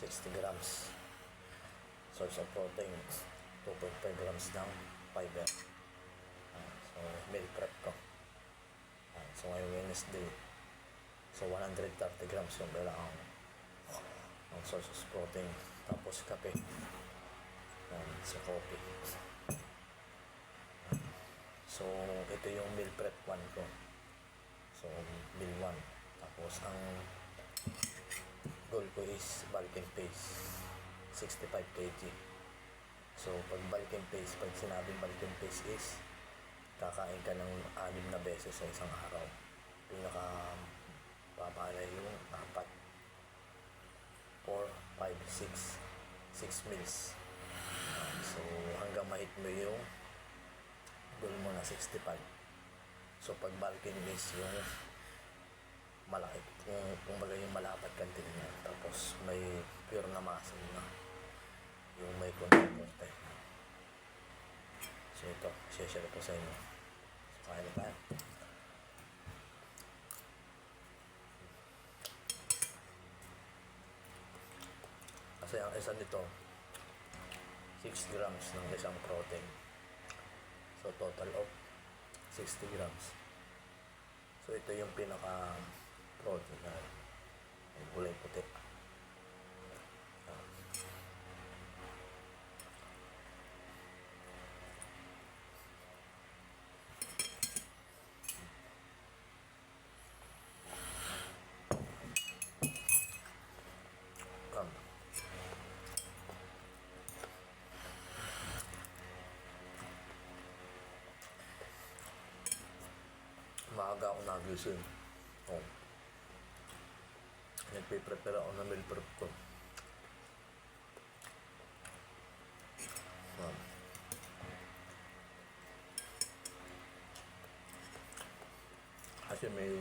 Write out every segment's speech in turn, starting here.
60 grams. Source of protein, 2.5 grams ng fiber. So, meal prep ko. So, ngayong Wednesday, so 130 grams yung kailangan ng source of protein. Tapos kape. So, coffee. So, ito yung meal prep 1 ko. So, meal 1. Tapos, ang goal ko is bulking pace. 65 kg. So, pag bulking pace, pag sinabing bulking pace is kakain ka ng 6 na beses sa isang araw. Pinaka papalay yung 4, 5, 6 meals. So, hanggang mahit mo yung goal mo na 65. So, pag bulking is yung malaki, kung bagay yung malapad kantin niya. Tapos, may pure na muscle na. Yung may konti-konti. So, ito, share ko sa inyo. So, kaya na tayo. Kasi ang isa nito, 6 grams ng isang protein. So, total of 60 grams. So, ito yung pinaka-protein na kulay puti. Maaga ako nagising. Nagpe-prepare ako ng meal prep ko. Kasi may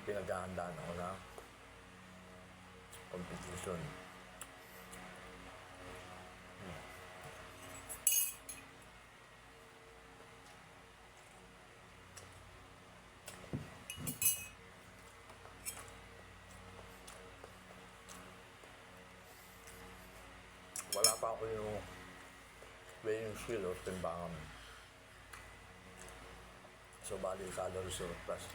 pinaghahandaan ako na competition. Wala pa ako yung weighing scale o timbangan. So, bali calorie surplus.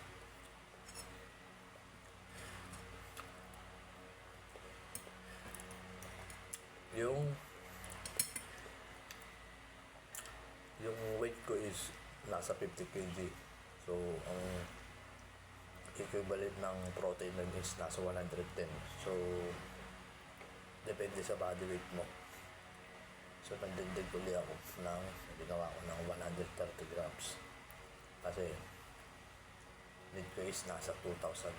Yung weight ko is nasa 50 kg. So, ang equivalent ng protein nun is nasa 110. So, depende sa body weight mo. So, nagdagdag ulit ako ginawa ko ng 130 grams. Kasi, need ko is nasa 2,200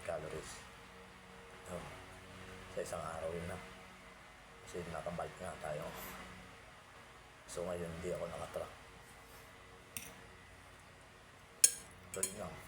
calories. Sa isang araw yun na. Kasi nakabike nga tayo. So, ngayon hindi ako nakatrack. So, yun nga.